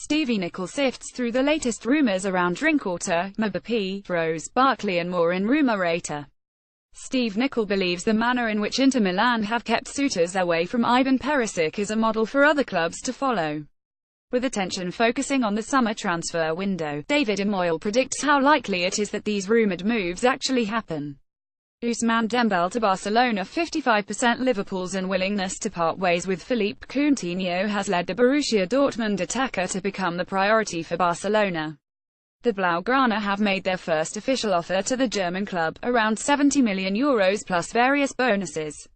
Stevie Nicol sifts through the latest rumours around Drinkwater, Mbappé, Rose, Barkley and more in Rumours. Steve Nicol believes the manner in which Inter Milan have kept suitors away from Ivan Perisic is a model for other clubs to follow. With attention focusing on the summer transfer window, David Imoyle predicts how likely it is that these rumoured moves actually happen. Ousmane Dembele to Barcelona. 55%. Liverpool's unwillingness to part ways with Philippe Coutinho has led the Borussia Dortmund attacker to become the priority for Barcelona. The Blaugrana have made their first official offer to the German club, around €70 million plus various bonuses.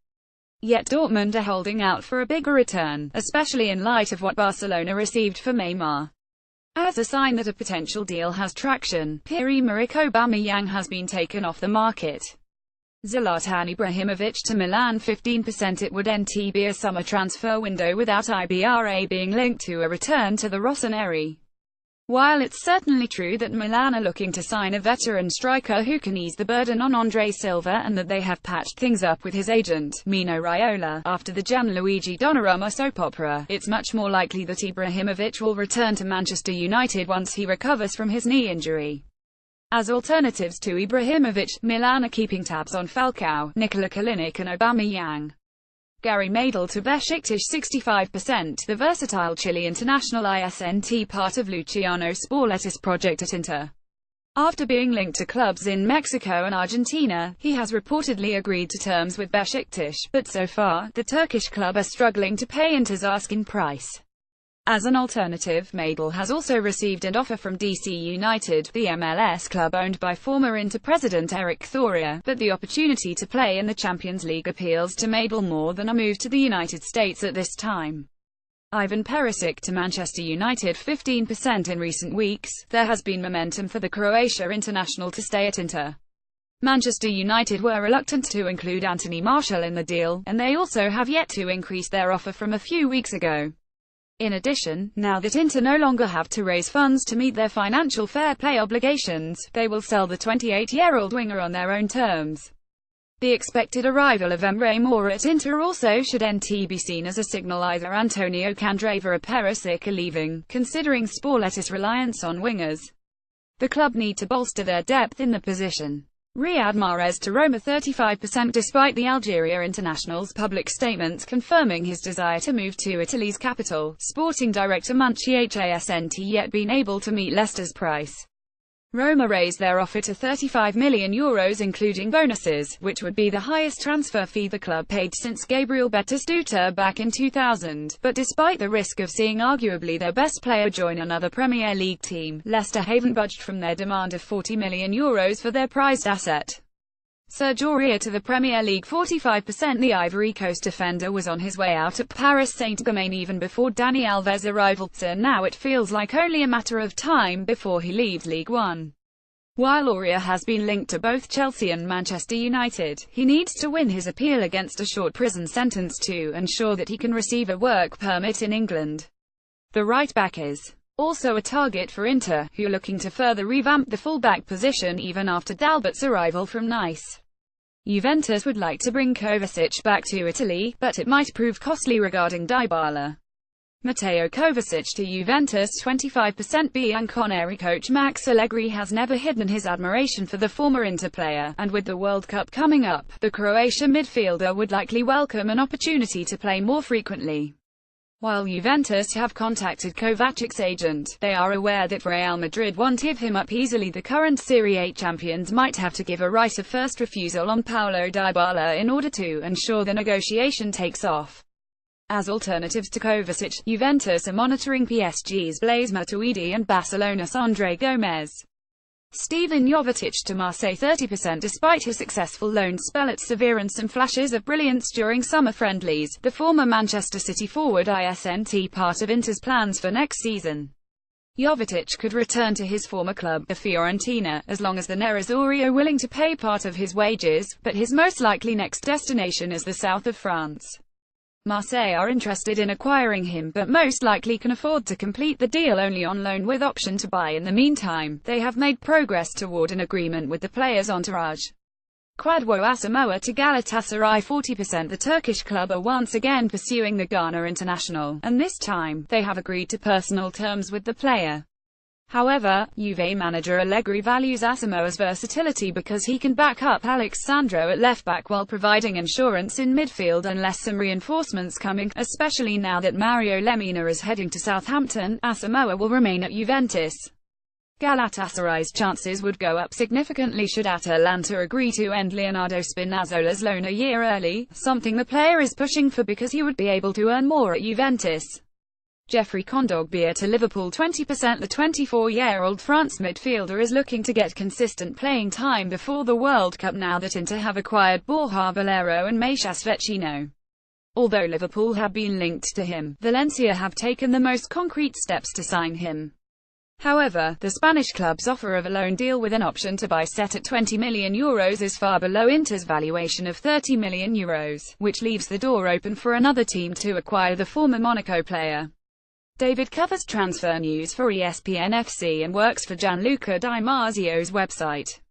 Yet Dortmund are holding out for a bigger return, especially in light of what Barcelona received for Neymar. As a sign that a potential deal has traction, Pierre-Emerick Aubameyang has been taken off the market. Zlatan Ibrahimovic to Milan. 15%. It would be a summer transfer window without Ibra being linked to a return to the Rossoneri. While it's certainly true that Milan are looking to sign a veteran striker who can ease the burden on Andre Silva and that they have patched things up with his agent, Mino Raiola, after the Gianluigi Donnarumma soap opera, it's much more likely that Ibrahimovic will return to Manchester United once he recovers from his knee injury. As alternatives to Ibrahimovic, Milan are keeping tabs on Falcao, Nikola Kalinic and Aubameyang. Gary Medel to Besiktas. 65%. The versatile Chile international isn't part of Luciano Spalletti's project at Inter. After being linked to clubs in Mexico and Argentina, he has reportedly agreed to terms with Besiktas, but so far, the Turkish club are struggling to pay Inter's asking price. As an alternative, Medel has also received an offer from DC United, the MLS club owned by former Inter president Eric Thoria, but the opportunity to play in the Champions League appeals to Medel more than a move to the United States at this time. Ivan Perisic to Manchester United. 15%. In recent weeks, there has been momentum for the Croatia international to stay at Inter. Manchester United were reluctant to include Anthony Martial in the deal, and they also have yet to increase their offer from a few weeks ago. In addition, now that Inter no longer have to raise funds to meet their financial fair play obligations, they will sell the 28-year-old winger on their own terms. The expected arrival of Emre Mor at Inter also should be seen as a signal either Antonio Candreva or Perisic are leaving, considering Spalletti's reliance on wingers. The club need to bolster their depth in the position. Riyad Mahrez to Roma. 35%. Despite the Algeria international's public statements confirming his desire to move to Italy's capital, sporting director Munchi hasn't yet been able to meet Leicester's price. Roma raised their offer to €35 million including bonuses, which would be the highest transfer fee the club paid since Gabriel Batistuta back in 2000, but despite the risk of seeing arguably their best player join another Premier League team, Leicester haven't budged from their demand of €40 million for their prized asset. Serge Aurier to the Premier League. 45%. The Ivory Coast defender was on his way out at Paris Saint-Germain even before Dani Alves' arrival, so now it feels like only a matter of time before he leaves League One. While Aurier has been linked to both Chelsea and Manchester United, he needs to win his appeal against a short prison sentence to ensure that he can receive a work permit in England. The right-back is also a target for Inter, who are looking to further revamp the full-back position even after Dalbert's arrival from Nice. Juventus would like to bring Kovacic back to Italy, but it might prove costly regarding Dybala. Matteo Kovacic to Juventus. 25%. Bianconeri coach Max Allegri has never hidden his admiration for the former Inter player, and with the World Cup coming up, the Croatia midfielder would likely welcome an opportunity to play more frequently. While Juventus have contacted Kovacic's agent, they are aware that Real Madrid won't give him up easily. The current Serie A champions might have to give a right of first refusal on Paulo Dybala in order to ensure the negotiation takes off. As alternatives to Kovacic, Juventus are monitoring PSG's Blaise Matuidi and Barcelona's André Gomes. Stevan Jovetic to Marseille. 30%. Despite his successful loan spell at Sevilla and some flashes of brilliance during summer friendlies, the former Manchester City forward isn't part of Inter's plans for next season. Jovetic could return to his former club, the Fiorentina, as long as the Nerazzurri are willing to pay part of his wages, but his most likely next destination is the south of France. Marseille are interested in acquiring him, but most likely can afford to complete the deal only on loan with option to buy. In the meantime, they have made progress toward an agreement with the player's entourage. Kwadwo Asamoah to Galatasaray 40%. The Turkish club are once again pursuing the Ghana international, and this time, they have agreed to personal terms with the player. However, Juve manager Allegri values Asamoah's versatility because he can back up Alex Sandro at left-back while providing insurance in midfield unless some reinforcements come in, especially now that Mario Lemina is heading to Southampton. Asamoah will remain at Juventus. Galatasaray's chances would go up significantly should Atalanta agree to end Leonardo Spinazzola's loan a year early, something the player is pushing for because he would be able to earn more at Juventus. Jeffrey Kondogbia to Liverpool 20%. The 24-year-old France midfielder is looking to get consistent playing time before the World Cup now that Inter have acquired Borja Valero and Matías Vecino. Although Liverpool have been linked to him, Valencia have taken the most concrete steps to sign him. However, the Spanish club's offer of a loan deal with an option to buy set at €20 million is far below Inter's valuation of €30 million, which leaves the door open for another team to acquire the former Monaco player. David covers transfer news for ESPN FC and works for Gianluca Di Marzio's website.